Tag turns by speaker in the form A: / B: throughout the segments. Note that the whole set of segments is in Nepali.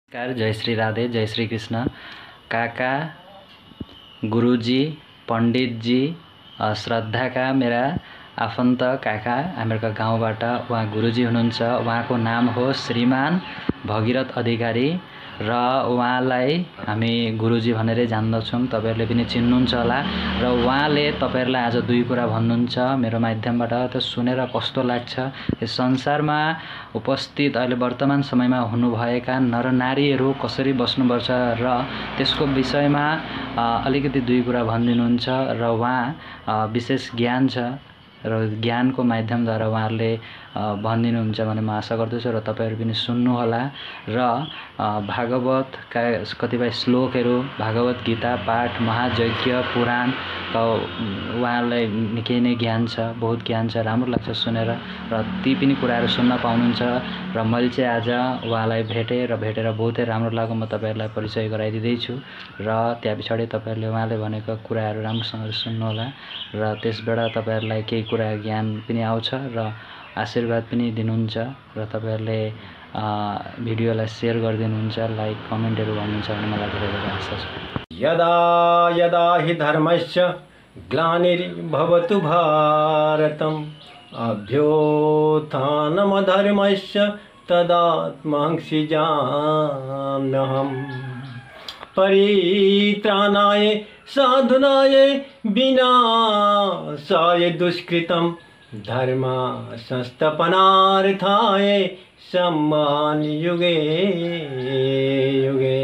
A: नमस्कार, जय श्री राधे, जय श्री कृष्ण। काका, गुरुजी, पंडित जी, श्रद्धा का मेरा आफन्त काका हाम्रो गाउँबाट उहाँ गुरुजी हुनुहुन्छ। उहाँको नाम हो श्रीमान भगीरथ अधिकारी र उहाँलाई हामी गुरुजी भनेरै जान्दछौँ। तपाईहरुले पनि चिन्नुहुन्छ होला र उहाँले तपाईहरुलाई आज दुई कुरा भन्नुहुन्छ मेरो माध्यमबाट। त सुनेर कस्तो लाग्छ, यस संसारमा उपस्थित अहिले वर्तमान समयमा हुनुभएका नरनारीहरू कसरी बस्नुपर्छ र त्यसको विषयमा अलिकति दुई कुरा भनिदिनुहुन्छ र उहाँ विशेष ज्ञान छ र ज्ञानको माध्यमद्वारा उहाँहरूले भनिदिनुहुन्छ भन्ने म आशा गर्दछु र तपाईहरु पनि सुन्नुहोला। र भागवतका कतिपय श्लोकहरू, भागवत गीता पाठ, महायज्ञ, पुराण उहाँलाई निकै नै ज्ञान छ, बहुत ज्ञान छ, राम्रो लाग्छ सुनेर र ती पनि कुराहरू सुन्न पाउनुहुन्छ। र मैले चाहिँ आज उहाँलाई भेटेर बहुतै राम्रो लाग्यो। म तपाईहरुलाई परिचय गराइदिँदैछु र त्यहाँ पछाडि तपाईहरुले उहाँले भनेको कुराहरू राम्रोसँगले सुन्नुहोला र त्यसबाट तपाईहरुलाई केही कुरा ज्ञान पनि आउँछ र आशीर्वाद पनि दिनुहुन्छ र तपाईहरुले भिडियोलाई शेयर गरिदिनुहुन्छ, लाइक कमेन्टहरु गर्नुहुन्छ भन्ने मलाई धेरै आशा छ।
B: यदा यदा हि धर्मस्य ग्लानिर्भवतु भारतम् अभ्युत्थानमधर्मस्य तदात्महंसिजाम्यहम् परित्राणाय साधुनाय विनाशाय दुष्कृतम् धर्म संस्थापनार्थाय सम्मान युगे युगे।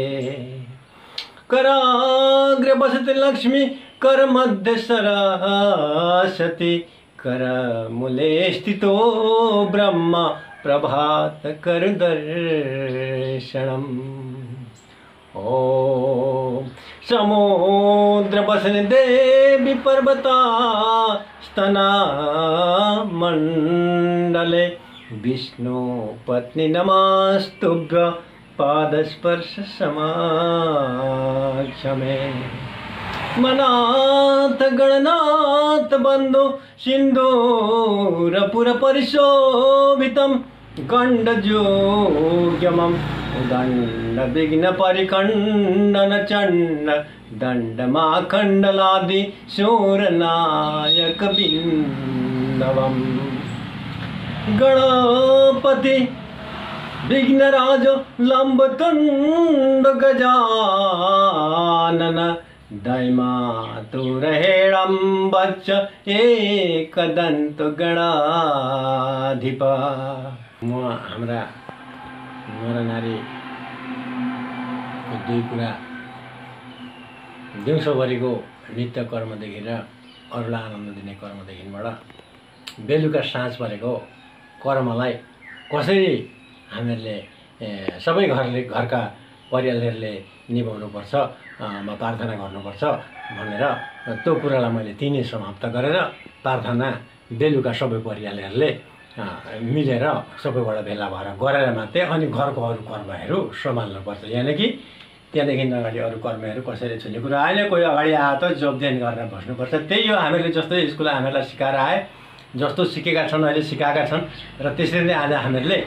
B: कराग्रे बसति लक्ष्मी कर मध्य सरस्वती कर मूले स्थितो ब्रह्म प्रभात कर दर्शनम्। ओम समुद्र बसन देवी पर्वता स्तना मंडले विष्णु पत्नी नमस्तुभ्य पादस्पर्श समाक्षमे। मनाथ गणनाथ बंधु सिंधूरपुर परिशोभितं गंडजोग्यमं दंड विघ्न परिखंडन चंड दंड माखंडलादि शूरनायक बिंदवम्। गणपति विघ्नराज लंबतुंड गजानन दैमातुरहेणं वच्च एकदंत गणाधिप। म हाम्रा नरनारी दुई कुरा दिउँसोभरिको नित्य कर्मदेखि र अरूलाई आनन्द दिने कर्मदेखिबाट बेलुका साँझ परेको कर्मलाई कसरी हामीहरूले सबै घरका परिवारहरूले निभाउनुपर्छ, प्रार्थना गर्नुपर्छ भनेर त्यो कुरालाई मैले तिनै समाप्त गरेर प्रार्थना बेलुका सबै परिवारहरूले मिलेर सबैबाट भेला भएर गरेर मात्रै अनि घरको अरू कर्महरू सम्हाल्नुपर्छ। यानि कि त्यहाँदेखि अगाडि अरू कर्महरू कसैले छुने कुरा आएन, कोही अगाडि आए त जोबदेन गरेर बस्नुपर्छ। त्यही हो हामीले जस्तो स्कुल हामीहरूलाई सिकाएर आए, जस्तो सिकेका छन् अहिले सिकाएका छन् र त्यसरी नै आज हामीहरूले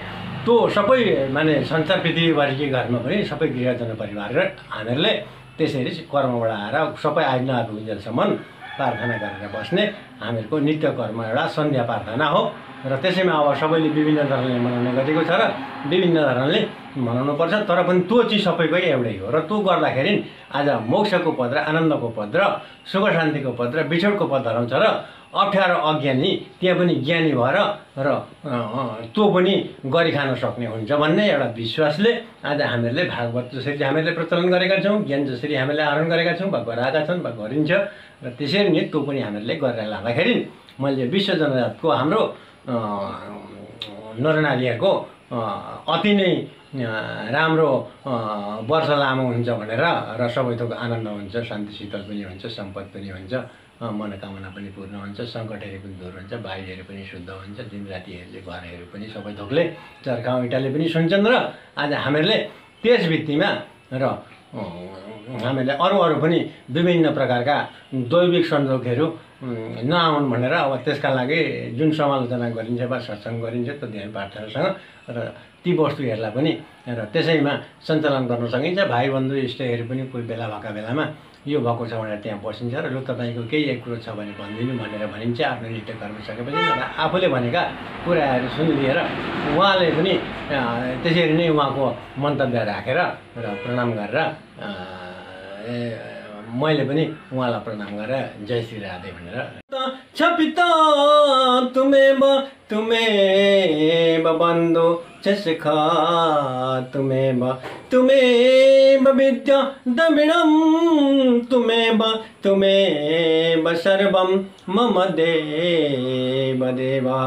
B: त्यो सबै माने संसार पृथ्वीभरिकै घरमा पनि सबै गृहजन परिवार र हामीहरूले त्यसरी कर्मबाट आएर सबै आइ नआइपुग्जेलसम्म प्रार्थना गरेर बस्ने हामीहरूको नित्य कर्म एउटा सन्ध्या प्रार्थना हो र त्यसैमा अब सबैले विभिन्न धरणले मनाउने गरेको छ र विभिन्न धरणले मनाउनुपर्छ। तर पनि त्यो चाहिँ सबैकै एउटै हो र त्यो गर्दाखेरि आज मोक्षको पद र आनन्दको पद र सुख शान्तिको पद र बिछोडको पद हराउँछ र अप्ठ्यारो अज्ञानी त्यहाँ पनि ज्ञानी भएर र त्यो पनि गरी खान सक्ने हुन्छ भन्ने एउटा विश्वासले आज हामीहरूले भागवत जसरी हामीहरूले प्रचलन गरेका छौँ, ज्ञान जसरी हामीले आहरण गरेका छौँ वा गराएका छन् वा गरिन्छ र त्यसरी नै त्यो पनि हामीहरूले गरेर लाँदाखेरि मैले विश्व जनजातको हाम्रो नरनारीहरूको अति नै राम्रो वर्ष लामो हुन्छ भनेर र सबै थोक आनन्द हुन्छ, शान्ति शीतल पनि हुन्छ, सम्पद पनि हुन्छ, मनोकामना पनि पूर्ण हुन्छ, सङ्कटहरू पनि दूर हुन्छ, बाहिरहरू पनि शुद्ध हुन्छ, दिनरातिहरूले घरहरू पनि सबै थोकले चर्खा इँटाले पनि सुन्छन् र आज हामीहरूले त्यस भित्तिमा र हामीले अरू पनि विभिन्न प्रकारका दैविक संयोगहरू नआउन् भनेर अब त्यसका लागि जुन समालोचना गरिन्छ वा सत्सङ्ग गरिन्छ त्यो ध्यान प्रार्थनासँग र ती वस्तुहरूलाई पनि र त्यसैमा सञ्चालन गर्न सकिन्छ। भाइबन्धु इष्टहरू पनि कोही बेला भएका बेलामा यो भएको छ भनेर त्यहाँ बसिन्छ र लु तपाईँको केही एक कुरो छ भने भनिदिनु भनेर भनिन्छ। आफ्नो नृत्य कर्म सकेपछि र आफूले भनेका कुराहरू सुनिदिएर उहाँले पनि त्यसरी नै उहाँको मन्तव्य राखेर र प्रणाम गरेर मैले पनि उहाँलाई प्रणाम गरेर जय श्री राधे भनेर छपिता तुम्हें बंधु चषखा तुम्हें विद्या द्रविणम तुम्हें सर्वम मम देव देवा।